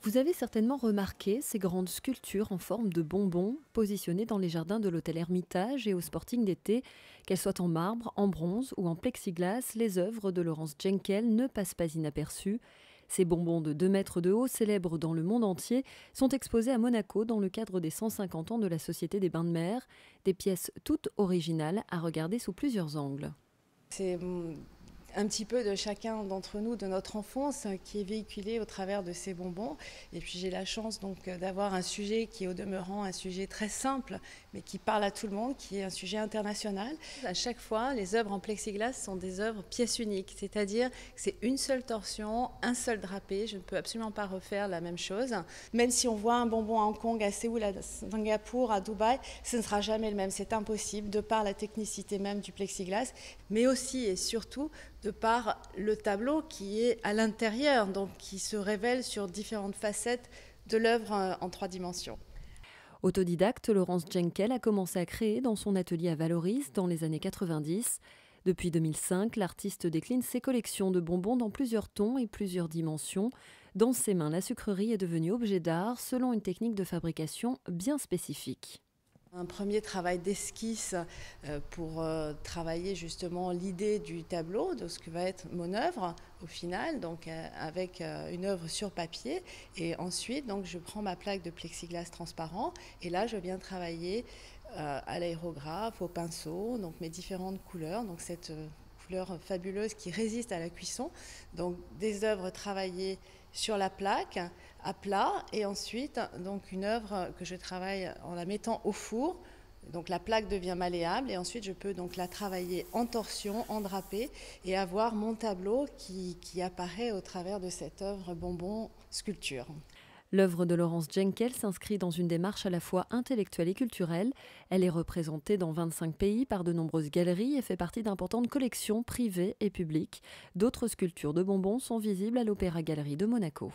Vous avez certainement remarqué ces grandes sculptures en forme de bonbons positionnées dans les jardins de l'hôtel Hermitage et au Sporting d'été. Qu'elles soient en marbre, en bronze ou en plexiglas, les œuvres de Laurence Jenkel ne passent pas inaperçues. Ces bonbons de 2 mètres de haut, célèbres dans le monde entier, sont exposés à Monaco dans le cadre des 150 ans de la Société des Bains de Mer. Des pièces toutes originales à regarder sous plusieurs angles. C'est un petit peu de chacun d'entre nous, de notre enfance, qui est véhiculé au travers de ces bonbons. Et puis j'ai la chance donc d'avoir un sujet qui est au demeurant un sujet très simple, mais qui parle à tout le monde, qui est un sujet international. À chaque fois, les œuvres en plexiglas sont des œuvres pièces uniques, c'est-à-dire que c'est une seule torsion, un seul drapé. Je ne peux absolument pas refaire la même chose. Même si on voit un bonbon à Hong Kong, à Séoul, à Singapour, à Dubaï, ce ne sera jamais le même. C'est impossible de par la technicité même du plexiglas, mais aussi et surtout de par le tableau qui est à l'intérieur, donc qui se révèle sur différentes facettes de l'œuvre en 3 dimensions. Autodidacte, Laurence Jenkel a commencé à créer dans son atelier à Valoris dans les années 90. Depuis 2005, l'artiste décline ses collections de bonbons dans plusieurs tons et plusieurs dimensions. Dans ses mains, la sucrerie est devenue objet d'art selon une technique de fabrication bien spécifique. Un premier travail d'esquisse pour travailler justement l'idée du tableau, de ce que va être mon œuvre au final, donc avec une œuvre sur papier. Et ensuite, donc, je prends ma plaque de plexiglas transparent et là, je viens travailler à l'aérographe, au pinceau, donc mes différentes couleurs. Donc cette couleur fabuleuse qui résiste à la cuisson. Donc des œuvres travaillées sur la plaque à plat et ensuite donc une œuvre que je travaille en la mettant au four. Donc la plaque devient malléable et ensuite je peux donc la travailler en torsion, en drapé et avoir mon tableau qui apparaît au travers de cette œuvre bonbon sculpture. L'œuvre de Laurence Jenkel s'inscrit dans une démarche à la fois intellectuelle et culturelle. Elle est représentée dans 25 pays par de nombreuses galeries et fait partie d'importantes collections privées et publiques. D'autres sculptures de bonbons sont visibles à l'Opéra Galerie de Monaco.